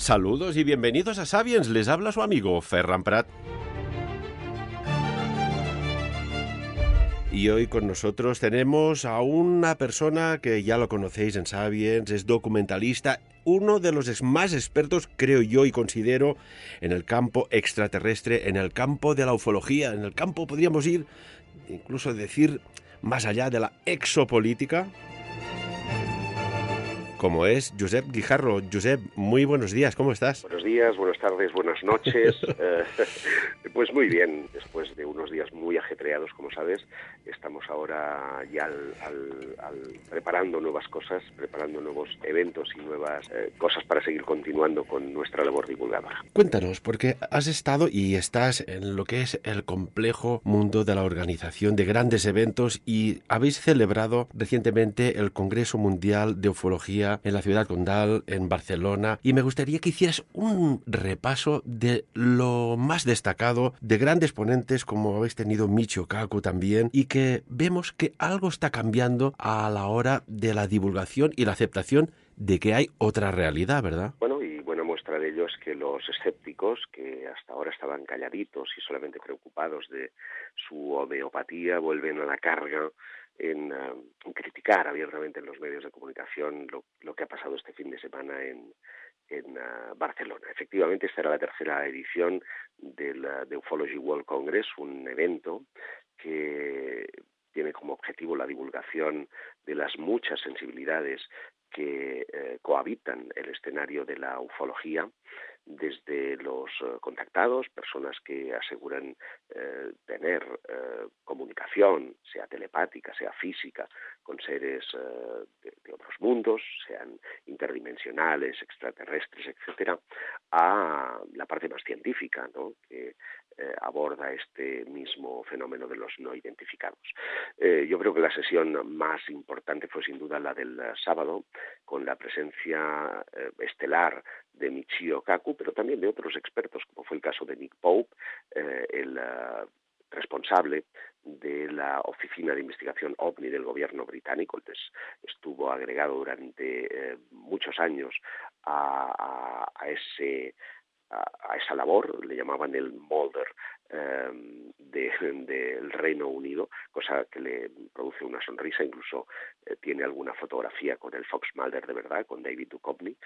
Saludos y bienvenidos a Sapiens, les habla su amigo Ferran Prat. Y hoy con nosotros tenemos a una persona que ya lo conocéis en Sapiens, es documentalista, uno de los más expertos, creo yo y considero, en el campo extraterrestre, en el campo de la ufología, en el campo, podríamos ir, incluso decir, más allá de la exopolítica, como es Josep Guijarro. Josep, muy buenos días, ¿cómo estás? Buenos días, buenas tardes, buenas noches. Pues muy bien, después de unos días muy ajetreados, como sabes, estamos ahora ya preparando nuevas cosas, preparando nuevos eventos y nuevas cosas para seguir continuando con nuestra labor divulgadora. Cuéntanos, porque has estado y estás en lo que es el complejo mundo de la organización de grandes eventos y habéis celebrado recientemente el Congreso Mundial de Ufología en la ciudad condal, en Barcelona, y me gustaría que hicieras un repaso de lo más destacado, de grandes ponentes como habéis tenido Michio Kaku también, y que vemos que algo está cambiando a la hora de la divulgación y la aceptación de que hay otra realidad, ¿verdad? Bueno, y buena muestra de ello es que los escépticos, que hasta ahora estaban calladitos y solamente preocupados de su homeopatía, vuelven a la carga en criticar abiertamente en los medios de comunicación lo que ha pasado este fin de semana en Barcelona. Efectivamente, esta era la tercera edición de Ufology World Congress, un evento que tiene como objetivo la divulgación de las muchas sensibilidades que cohabitan el escenario de la ufología, desde los contactados, personas que aseguran tener comunicación, sea telepática, sea física, con seres de otros mundos, sean interdimensionales, extraterrestres, etcétera, a la parte más científica, ¿no?, que aborda este mismo fenómeno de los no identificados. Yo creo que la sesión más importante fue sin duda la del sábado, con la presencia estelar de Michio Kaku, pero también de otros expertos, como fue el caso de Nick Pope, el responsable de la Oficina de Investigación OVNI del gobierno británico. Estuvo agregado durante muchos años a esa labor, le llamaban el Mulder del Reino Unido, cosa que le produce una sonrisa, incluso tiene alguna fotografía con el Fox Mulder de verdad, con David Duchovny,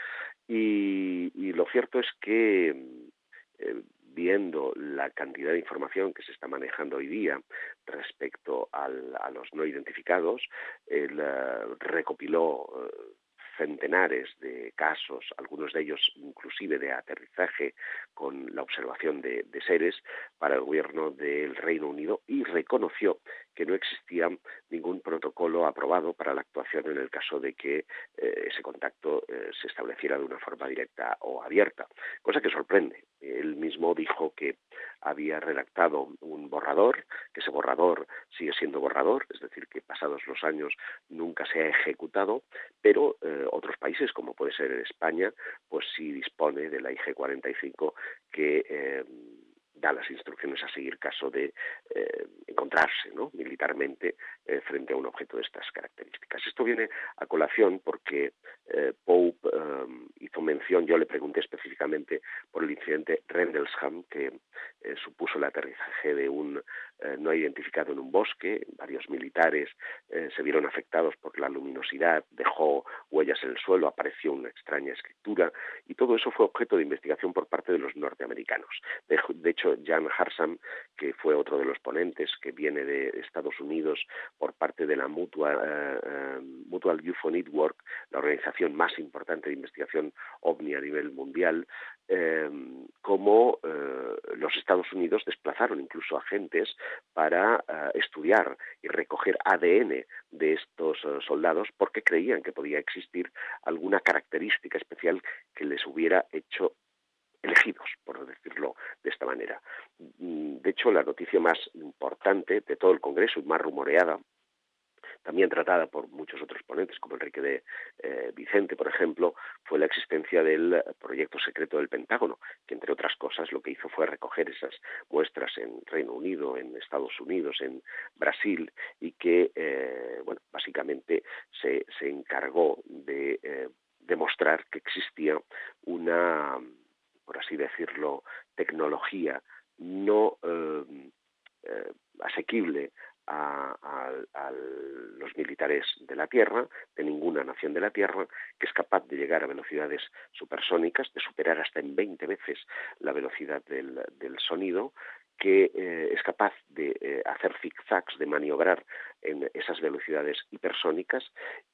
y lo cierto es que viendo la cantidad de información que se está manejando hoy día respecto a los no identificados, él recopiló centenares de casos, algunos de ellos inclusive de aterrizaje con la observación de seres para el gobierno del Reino Unido, y reconoció que no existía ningún protocolo aprobado para la actuación en el caso de que ese contacto se estableciera de una forma directa o abierta, cosa que sorprende. Él mismo dijo que había redactado un borrador, que ese borrador sigue siendo borrador, es decir, que pasados los años nunca se ha ejecutado, pero otros países, como puede ser España, pues sí dispone de la IG 45 que da las instrucciones a seguir caso de encontrarse, ¿no?, militarmente frente a un objeto de estas características. Esto viene a colación porque Pope hizo mención, yo le pregunté específicamente por el incidente Rendlesham, que supuso el aterrizaje de un no identificado en un bosque. Varios militares se vieron afectados porque la luminosidad dejó huellas en el suelo, apareció una extraña escritura, y todo eso fue objeto de investigación por parte de los norteamericanos. De hecho, Jan Harsam, que fue otro de los ponentes, que viene de Estados Unidos por parte de la Mutual UFO Network, la organización más importante de investigación OVNI a nivel mundial, cómo los Estados Unidos desplazaron incluso agentes para estudiar y recoger ADN de estos soldados, porque creían que podía existir alguna característica especial que les hubiera hecho elegidos, por decirlo de esta manera. De hecho, la noticia más importante de todo el Congreso y más rumoreada, también tratada por muchos otros ponentes, como Enrique de Vicente, por ejemplo, fue la existencia del proyecto secreto del Pentágono, que entre otras cosas lo que hizo fue recoger esas muestras en Reino Unido, en Estados Unidos, en Brasil, y que, básicamente se encargó de demostrar que existía una, por así decirlo, tecnología no asequible a los militares de la Tierra, de ninguna nación de la Tierra, que es capaz de llegar a velocidades supersónicas, de superar hasta en 20 veces la velocidad del sonido, que es capaz de hacer zigzags, de maniobrar en esas velocidades hipersónicas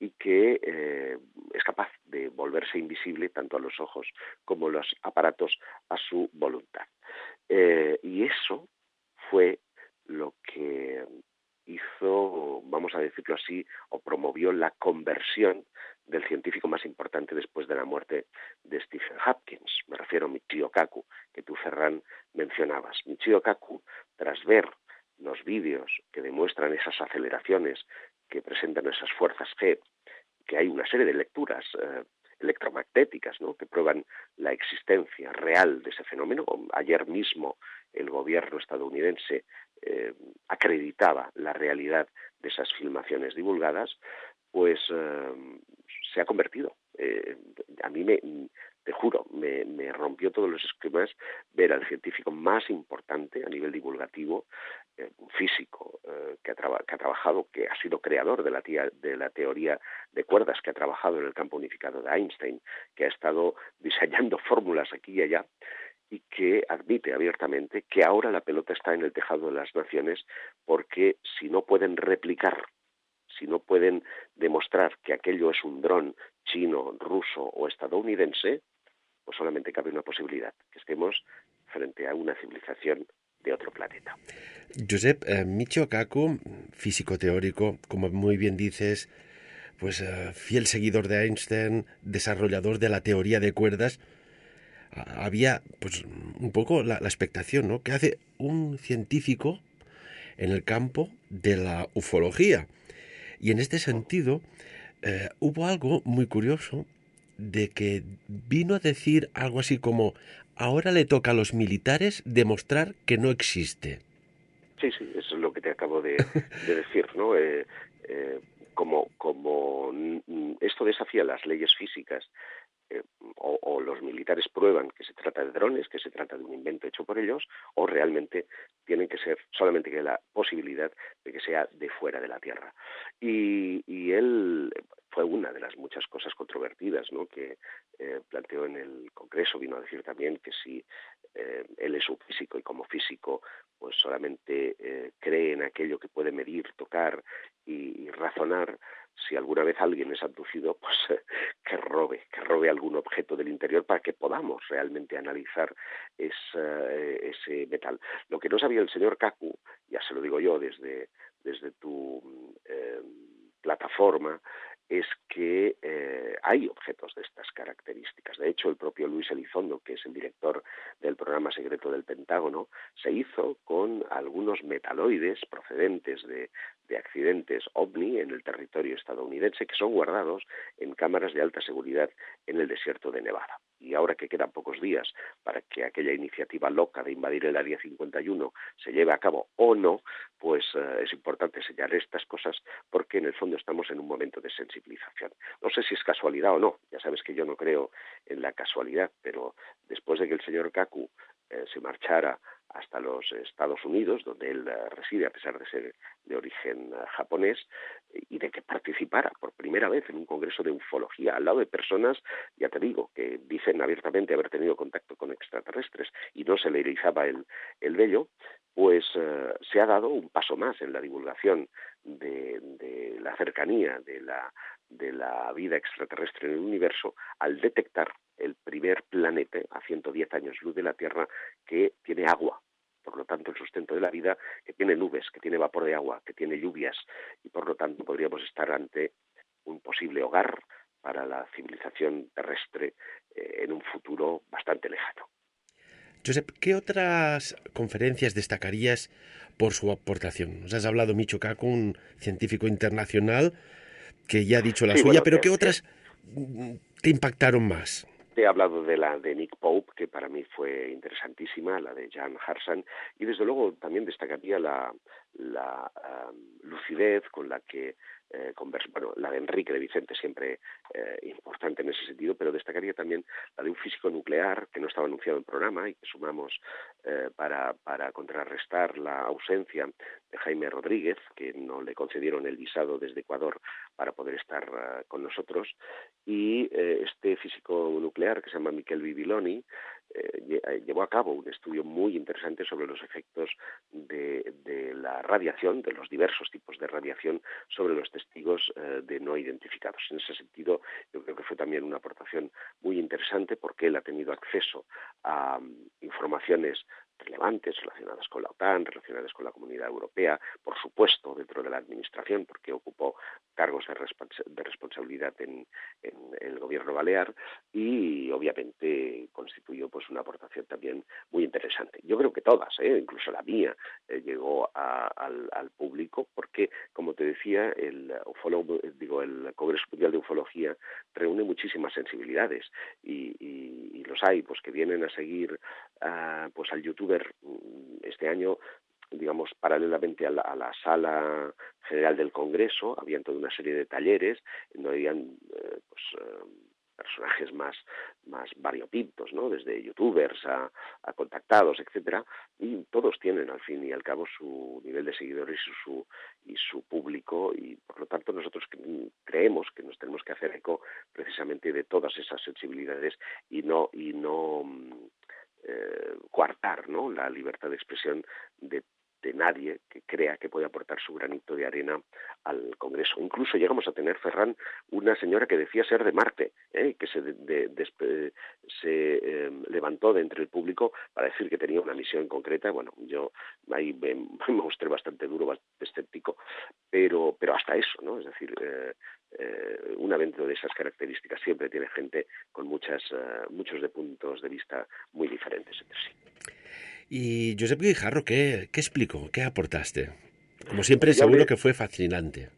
y que es capaz de volverse invisible tanto a los ojos como a los aparatos a su voluntad. Y eso fue lo que hizo, vamos a decirlo así, o promovió la conversión del científico más importante después de la muerte de Stephen Hopkins. Me refiero a Michio Kaku, que tú, Ferran, mencionabas. Michio Kaku, tras ver los vídeos que demuestran esas aceleraciones que presentan esas fuerzas G, que hay una serie de lecturas electromagnéticas, ¿no?, que prueban la existencia real de ese fenómeno. Ayer mismo el gobierno estadounidense acreditaba la realidad de esas filmaciones divulgadas, pues se ha convertido. A mí te juro, me rompió todos los esquemas ver al científico más importante a nivel divulgativo, un físico que ha trabajado, que ha sido creador de la teoría de cuerdas, que ha trabajado en el campo unificado de Einstein, que ha estado diseñando fórmulas aquí y allá, y que admite abiertamente que ahora la pelota está en el tejado de las naciones, porque si no pueden replicar, si no pueden demostrar que aquello es un dron chino, ruso o estadounidense, pues solamente cabe una posibilidad, que estemos frente a una civilización de otro planeta. Josep, Michio Kaku, físico teórico, como muy bien dices, pues fiel seguidor de Einstein, desarrollador de la teoría de cuerdas, había pues un poco la expectación, ¿no? ¿Qué hace un científico en el campo de la ufología? Y en este sentido, hubo algo muy curioso de que vino a decir algo así como: ahora le toca a los militares demostrar que no existe. Sí, sí, eso es lo que te acabo de decir, ¿no? Como esto desafía las leyes físicas, o los militares prueban que se trata de drones, que se trata de un invento hecho por ellos, o realmente tienen que ser solamente que la posibilidad de que sea de fuera de la Tierra. Y él fue una de las muchas cosas controvertidas, ¿no?, que planteó en el Congreso. Vino a decir también que si él es un físico y como físico pues solamente cree en aquello que puede medir, tocar y razonar, si alguna vez alguien es abducido, pues que robe algún objeto del interior para que podamos realmente analizar ese metal. Lo que no sabía el señor Kaku, ya se lo digo yo desde tu plataforma, es que hay objetos de estas características. De hecho, el propio Luis Elizondo, que es el director del programa secreto del Pentágono, se hizo con algunos metaloides procedentes de accidentes OVNI en el territorio estadounidense, que son guardados en cámaras de alta seguridad en el desierto de Nevada. Y ahora que quedan pocos días para que aquella iniciativa loca de invadir el Área 51 se lleve a cabo o no, pues es importante señalar estas cosas, porque en el fondo estamos en un momento de sensibilización. No sé si es casualidad o no, ya sabes que yo no creo en la casualidad, pero después de que el señor Kaku se marchara hasta los Estados Unidos, donde él reside, a pesar de ser de origen japonés, y de que participara por primera vez en un congreso de ufología al lado de personas, ya te digo, que dicen abiertamente haber tenido contacto con extraterrestres y no se le erizaba el vello, pues se ha dado un paso más en la divulgación de la cercanía de la vida extraterrestre en el universo, al detectar el primer planeta a 110 años luz de la Tierra que tiene agua. Por lo tanto, el sustento de la vida, que tiene nubes, que tiene vapor de agua, que tiene lluvias, y por lo tanto podríamos estar ante un posible hogar para la civilización terrestre en un futuro bastante lejano. Josep, ¿qué otras conferencias destacarías por su aportación? Nos has hablado Michio Kaku, un científico internacional que ya ha dicho la Sí, suya, bueno, pero ¿qué otras te impactaron más? te he hablado de la de Nick Pope, que para mí fue interesantísima, la de Jan Harsan, y desde luego también destacaría la lucidez con la que bueno, la de Enrique de Vicente siempre importante en ese sentido, pero destacaría también la de un físico nuclear que no estaba anunciado en programa y que sumamos para contrarrestar la ausencia de Jaime Rodríguez, que no le concedieron el visado desde Ecuador para poder estar con nosotros, y este físico nuclear que se llama Michel Bibiloni llevó a cabo un estudio muy interesante sobre los efectos de la radiación, de los diversos tipos de radiación sobre los testigos de no identificados. En ese sentido, yo creo que fue también una aportación muy interesante porque él ha tenido acceso a informaciones relevantes relacionadas con la OTAN, relacionadas con la Comunidad Europea, por supuesto dentro de la administración, porque ocupó cargos de responsabilidad en el gobierno balear y obviamente constituyó pues una aportación también muy interesante. Yo creo que todas, incluso la mía, llegó al público porque, como te decía, el Congreso Mundial de Ufología reúne muchísimas sensibilidades y los hay pues que vienen a seguir pues al youtuber este año, digamos, paralelamente a la sala general del Congreso. Habían toda una serie de talleres donde habían personajes más variopintos, ¿no? Desde youtubers a contactados, etcétera, y todos tienen al fin y al cabo su nivel de seguidores y su público, y por lo tanto nosotros creemos que nos tenemos que hacer eco precisamente de todas esas sensibilidades y no coartar, ¿no?, la libertad de expresión de nadie que crea que puede aportar su granito de arena al Congreso. Incluso llegamos a tener, Ferran, una señora que decía ser de Marte, que se levantó de entre el público para decir que tenía una misión concreta. Bueno, yo ahí me mostré bastante duro, bastante escéptico, pero hasta eso, ¿no? Es decir, un evento de esas características siempre tiene gente con muchos de puntos de vista muy diferentes entre sí. Y Josep Guijarro, ¿qué explicó? ¿Qué aportaste? Como siempre, Bueno, seguro que fue fascinante.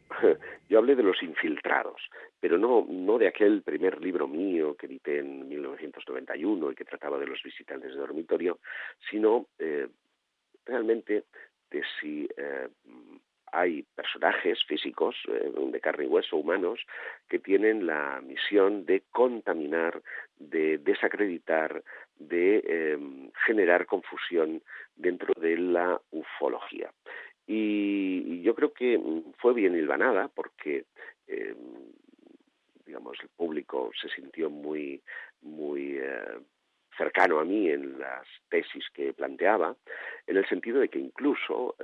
Yo hablé de los infiltrados, pero no de aquel primer libro mío que edité en 1991 y que trataba de los visitantes de dormitorio, sino realmente de si hay personajes físicos de carne y hueso, humanos, que tienen la misión de contaminar, de desacreditar, de generar confusión dentro de la ufología. Y yo creo que fue bien hilvanada porque digamos, el público se sintió muy cercano a mí en las tesis que planteaba, en el sentido de que incluso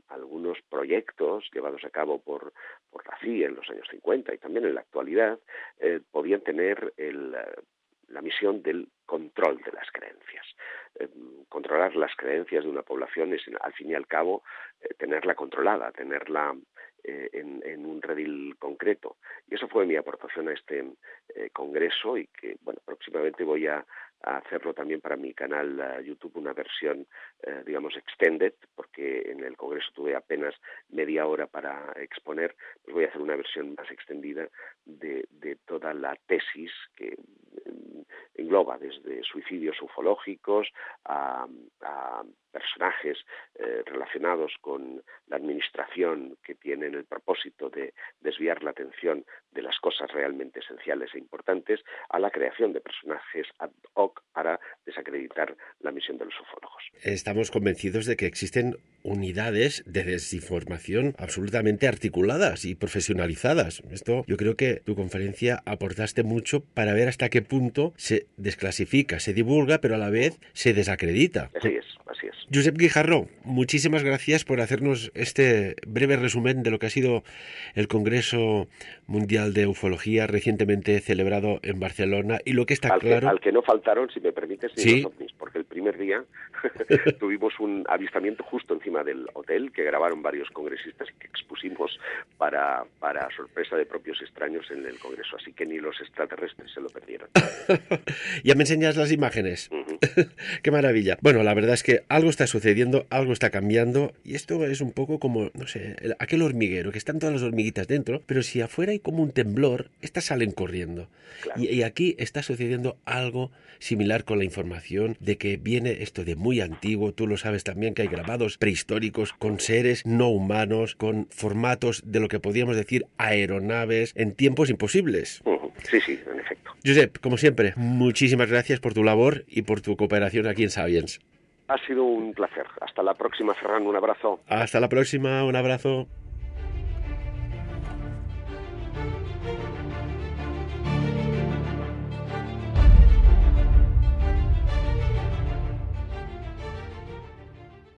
algunos proyectos llevados a cabo por la CIA en los años 50 y también en la actualidad podían tener la misión del control de las creencias. Controlar las creencias de una población es, al fin y al cabo, tenerla controlada, tenerla en un redil concreto. Y eso fue mi aportación a este congreso y que, bueno, próximamente voy a hacerlo también para mi canal YouTube, una versión, digamos, extended, porque en el congreso tuve apenas media hora para exponer, pues voy a hacer una versión más extendida de toda la tesis que engloba desde suicidios ufológicos a personajes relacionados con la administración que tienen el propósito de desviar la atención de las cosas realmente esenciales e importantes, a la creación de personajes ad hoc para desacreditar la misión de los ufólogos. Estamos convencidos de que existen unidades de desinformación absolutamente articuladas y profesionalizadas. Esto, yo creo que tu conferencia aportaste mucho para ver hasta qué punto se desclasifica, se divulga, pero a la vez se desacredita. Así es, así es. Josep Guijarro, muchísimas gracias por hacernos este breve resumen de lo que ha sido el Congreso Mundial de Ufología recientemente celebrado en Barcelona y lo que está claro... Al que no faltaron, si me permites, ni ¿Sí? los ovnis, porque el primer día tuvimos un avistamiento justo encima del hotel que grabaron varios congresistas y que expusimos para sorpresa de propios extraños en el Congreso, así que ni los extraterrestres se lo perdieron. Ya me enseñas las imágenes. Uh-huh. Qué maravilla. Bueno, la verdad es que algo está sucediendo, algo está cambiando, y esto es un poco como, no sé, aquel hormiguero, que están todas las hormiguitas dentro, pero si afuera hay como un temblor, estas salen corriendo. Claro. Y aquí está sucediendo algo similar con la información de que viene esto de muy antiguo. Tú lo sabes también, que hay grabados prehistóricos con seres no humanos, con formatos de lo que podríamos decir aeronaves en tiempos imposibles. Sí, sí, en efecto. Josep, como siempre, muchísimas gracias por tu labor y por tu cooperación aquí en Sapiens. Ha sido un placer. Hasta la próxima, Ferran. Un abrazo. Hasta la próxima, un abrazo.